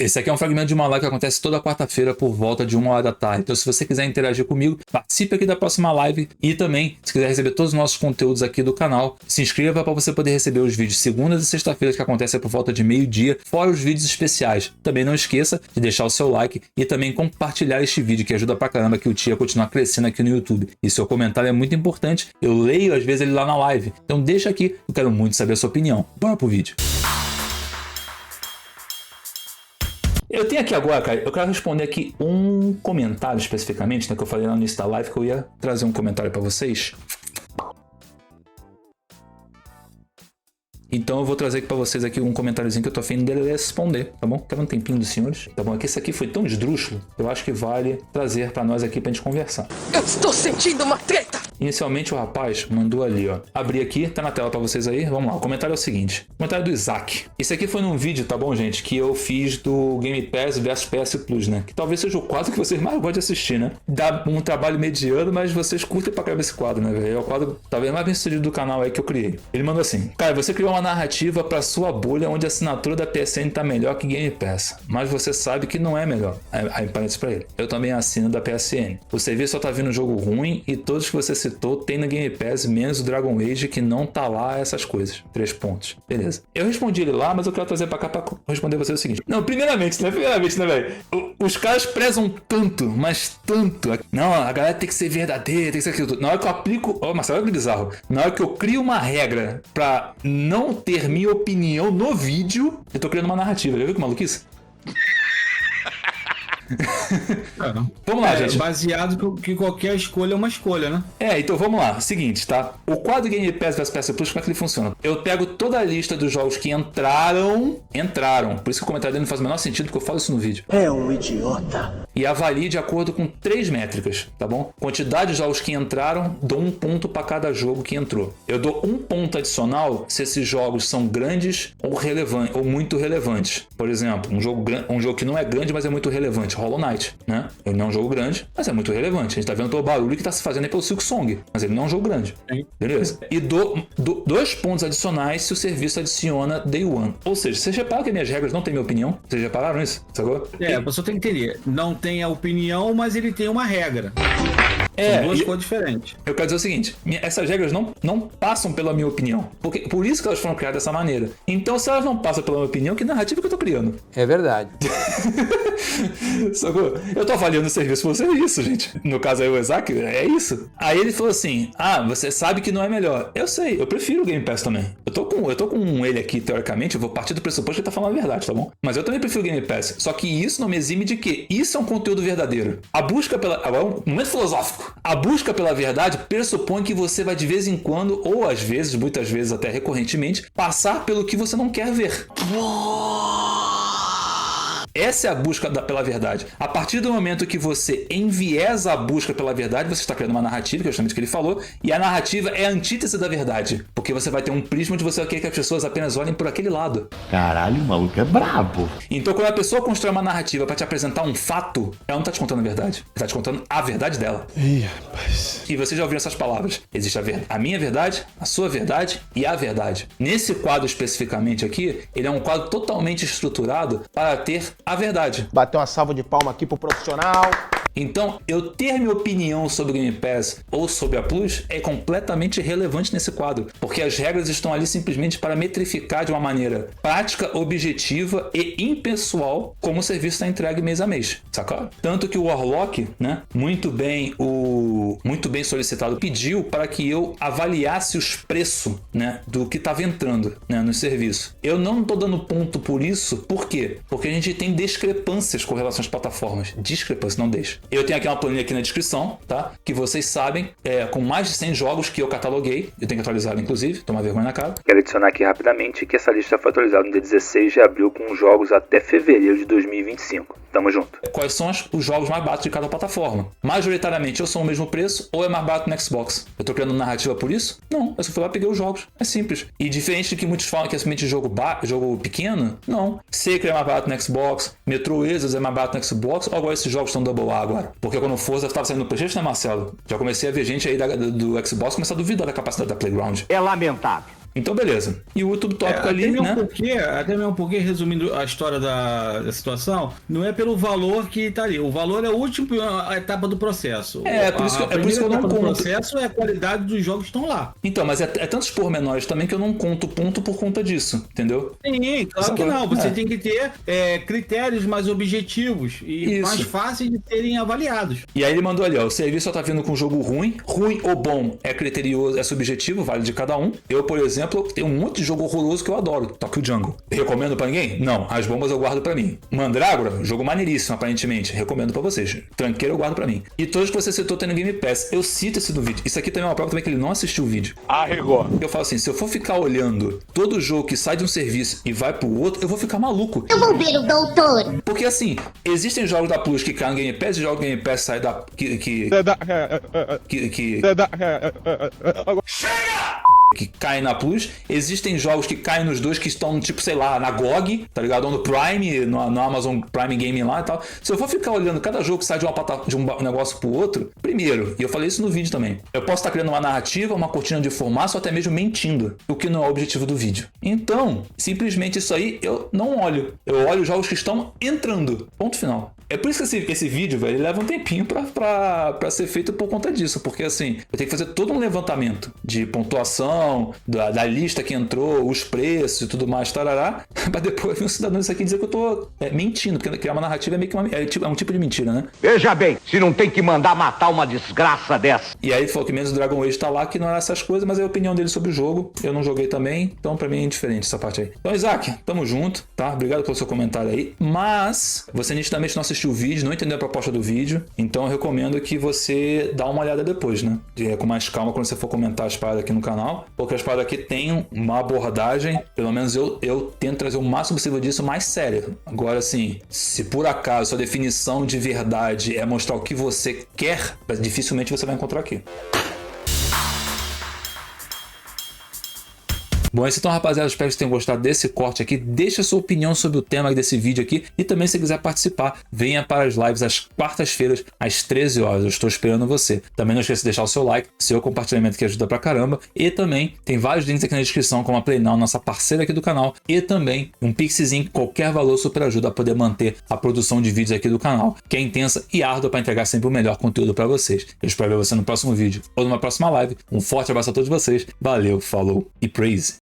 Esse aqui é um fragmento de uma live que acontece toda quarta-feira por volta de 1h da tarde. Então, se você quiser interagir comigo, participe aqui da próxima live e também, se quiser receber todos os nossos conteúdos aqui do canal, se inscreva para você poder receber os vídeos segundas e sexta-feiras que acontecem por volta de meio-dia, fora os vídeos especiais. Também não esqueça de deixar o seu like e também compartilhar este vídeo, que ajuda pra caramba que o Tia continuar crescendo aqui no YouTube. E seu comentário é muito importante, eu leio às vezes ele lá na live. Então deixa aqui, eu quero muito saber a sua opinião. Bora pro vídeo. Eu tenho aqui agora, cara, eu quero responder aqui um comentário especificamente, né, que eu falei lá no início da live, que eu ia trazer um comentário pra vocês. Então eu vou trazer aqui pra vocês aqui um comentáriozinho que eu tô afim de responder, tá bom? Quero um tempinho dos senhores, tá bom? Aqui esse aqui foi tão esdrúxulo, eu acho que vale trazer pra nós aqui pra gente conversar. Eu estou sentindo uma treta! Inicialmente o rapaz mandou ali, ó. Abri aqui, tá na tela pra vocês aí. Vamos lá, o comentário é o seguinte. Comentário do Isaac. Esse aqui foi num vídeo, tá bom, gente? Que eu fiz do Game Pass vs PS Plus, né? Que talvez seja o quadro que vocês mais gostam de assistir, né? Dá um trabalho mediano, mas vocês curtem pra caramba esse quadro, né, velho? É o quadro talvez mais bem sucedido do canal aí que eu criei. Ele mandou assim: cara, você criou uma narrativa pra sua bolha onde a assinatura da PSN tá melhor que Game Pass. Mas você sabe que não é melhor. Aí parece pra ele. Eu também assino da PSN. O serviço só tá vindo jogo ruim e todos que você citou tem na Game Pass, menos o Dragon Age, que não tá lá essas coisas. 3 pontos. Beleza. Eu respondi ele lá, mas eu quero trazer pra cá pra responder você o seguinte. Não, primeiramente, né, velho? Os caras prezam tanto, mas tanto. Não, a galera tem que ser verdadeira, tem que ser aquilo. Na hora que eu aplico... Ó, Marcelo, olha que bizarro. Na hora que eu crio uma regra pra não ter minha opinião no vídeo, eu tô criando uma narrativa. Já viu que maluquice? Vamos lá, gente. Baseado que qualquer escolha é uma escolha, né? Então vamos lá. Seguinte, tá? O quadro Game Pass vs PS Plus, como é que ele funciona? Eu pego toda a lista dos jogos que entraram. Por isso que o comentário dele não faz o menor sentido, porque eu falo isso no vídeo. É um idiota. E avalie de acordo com 3 métricas, tá bom? Quantidade de jogos que entraram, dou 1 ponto para cada jogo que entrou. Eu dou 1 ponto adicional se esses jogos são grandes ou relevantes, ou muito relevantes. Por exemplo, um jogo que não é grande, mas é muito relevante. Hollow Knight, né? Ele não é um jogo grande, mas é muito relevante. A gente tá vendo pelo barulho que tá se fazendo aí pelo Silksong, mas ele não é um jogo grande. Beleza? E dou 2 pontos adicionais se o serviço adiciona Day One. Ou seja, vocês reparam que minhas regras não têm minha opinião? Vocês repararam isso? Sacou? A pessoa tem que entender. Não tem a opinião, mas ele tem uma regra. São duas coisas diferentes. Eu quero dizer o seguinte, essas regras não passam pela minha opinião. Por isso que elas foram criadas dessa maneira. Então, se elas não passam pela minha opinião, que narrativa que eu tô criando? É verdade. Sacou? Eu tô avaliando o serviço por ser isso, gente. No caso aí o Isaac, é isso. Aí ele falou assim, você sabe que não é melhor. Eu sei, eu prefiro o Game Pass também. Eu tô com ele aqui, teoricamente, eu vou partir do pressuposto que ele tá falando a verdade, tá bom? Mas eu também prefiro o Game Pass. Só que isso não me exime de que isso é um conteúdo verdadeiro. A busca pela... Agora, um momento filosófico. A busca pela verdade pressupõe que você vai de vez em quando, ou às vezes, muitas vezes até recorrentemente, passar pelo que você não quer ver. Essa é a busca pela verdade. A partir do momento que você enviesa a busca pela verdade, você está criando uma narrativa, que é justamente o que ele falou, e a narrativa é a antítese da verdade. Porque você vai ter um prisma onde você quer que as pessoas apenas olhem por aquele lado. Caralho, o maluco é brabo. Então, quando a pessoa constrói uma narrativa para te apresentar um fato, ela não está te contando a verdade. Ela está te contando a verdade dela. Ih, rapaz. E você já ouviu essas palavras. Existe a minha verdade, a sua verdade e a verdade. Nesse quadro especificamente aqui, ele é um quadro totalmente estruturado para ter a verdade. Bateu uma salva de palma aqui pro profissional. Então, eu ter minha opinião sobre o Game Pass ou sobre a Plus é completamente irrelevante nesse quadro, porque as regras estão ali simplesmente para metrificar de uma maneira prática, objetiva e impessoal como o serviço está entregue mês a mês, sacou? Tanto que o Warlock, né, muito bem solicitado, pediu para que eu avaliasse os preços, né, do que estava entrando, né, no serviço. Eu não estou dando ponto por isso, por quê? Porque a gente tem discrepâncias com relação às plataformas. Discrepâncias, não deixa. Eu tenho aqui uma planilha aqui na descrição, tá? Que vocês sabem, com mais de 100 jogos que eu cataloguei. Eu tenho que atualizá-la, inclusive, tomar vergonha na cara. Quero adicionar aqui rapidamente que essa lista foi atualizada no dia 16 de abril com jogos até fevereiro de 2025. Tamo junto. Quais são os jogos mais baratos de cada plataforma? Majoritariamente ou são o mesmo preço ou é mais barato no Xbox. Eu tô criando narrativa por isso? Não, eu só fui lá e peguei os jogos. É simples. E diferente do que muitos falam que é somente jogo pequeno, não. Secret é mais barato no Xbox, Metro Exodus é mais barato no Xbox, ou agora esses jogos estão double A agora? Porque quando o Forza estava saindo no PlayStation, né, Marcelo? Já comecei a ver gente aí do Xbox começar a duvidar da capacidade da Playground. É lamentável. Então, beleza. E o outro tópico ali, né? Até mesmo porque, resumindo a história da situação, não é pelo valor que tá ali. O valor é a última etapa do processo. Por isso que eu não conto. O processo é a qualidade dos jogos que estão lá. Então, mas é tantos pormenores também que eu não conto ponto por conta disso, entendeu? Sim, claro que não. Você tem que ter critérios mais objetivos e mais fáceis de serem avaliados. E aí ele mandou ali, ó, o serviço só tá vindo com jogo ruim ou bom é criterioso, é subjetivo, vale de cada um. Eu, por exemplo, tenho um monte de jogo horroroso que eu adoro, Tokyo Jungle. Recomendo pra ninguém? Não, as bombas eu guardo pra mim. Mandrágora, jogo maneiríssimo, aparentemente, recomendo pra vocês. Tranqueiro eu guardo pra mim. E todos que você citou tem no Game Pass, eu cito esse do vídeo. Isso aqui também é uma prova também que ele não assistiu o vídeo. Arregou. Eu falo assim, se eu for ficar olhando todo jogo que sai de um serviço e vai pro outro, eu vou ficar maluco. Eu vou ver o doutor. Porque assim, existem jogos da Plus que caem no Game Pass e jogos do Game Pass saem da... que caem na Plus, existem jogos que caem nos dois que estão, tipo, sei lá, na GOG, tá ligado? Ou no Prime, no Amazon Prime Gaming lá e tal. Se eu for ficar olhando cada jogo que sai de um negócio pro outro, primeiro, e eu falei isso no vídeo também, eu posso estar criando uma narrativa, uma cortina de fumaça ou até mesmo mentindo, o que não é o objetivo do vídeo. Então, simplesmente isso aí eu não olho. Eu olho os jogos que estão entrando. Ponto final. É por isso que esse vídeo, velho, ele leva um tempinho pra ser feito por conta disso. Porque, assim, eu tenho que fazer todo um levantamento de pontuação, da lista que entrou, os preços e tudo mais, tarará, pra depois vir um cidadão isso aqui dizer que eu tô mentindo. Porque criar uma narrativa é meio que é um tipo de mentira, né? Veja bem, se não tem que mandar matar uma desgraça dessa. E aí ele falou que menos o Dragon Age tá lá, que não era essas coisas, mas é a opinião dele sobre o jogo. Eu não joguei também, então pra mim é indiferente essa parte aí. Então, Isaac, tamo junto, tá? Obrigado pelo seu comentário aí. Mas você nitidamente não assistiu o vídeo, não entendeu a proposta do vídeo, então eu recomendo que você dá uma olhada depois, né? Com mais calma quando você for comentar as paradas aqui no canal, porque as paradas aqui tem uma abordagem, pelo menos eu tento trazer o máximo possível disso mais sério. Agora, assim, se por acaso sua definição de verdade é mostrar o que você quer, dificilmente você vai encontrar aqui. Bom, então, rapaziada, espero que vocês tenham gostado desse corte aqui. Deixa a sua opinião sobre o tema desse vídeo aqui. E também, se quiser participar, venha para as lives às quartas-feiras, às 13 horas. Eu estou esperando você. Também não esqueça de deixar o seu like, seu compartilhamento que ajuda pra caramba. E também tem vários links aqui na descrição, como a PlayNow, nossa parceira aqui do canal. E também um pixzinho, qualquer valor super ajuda a poder manter a produção de vídeos aqui do canal, que é intensa e árdua para entregar sempre o melhor conteúdo para vocês. Eu espero ver você no próximo vídeo ou numa próxima live. Um forte abraço a todos vocês. Valeu, falou e praise!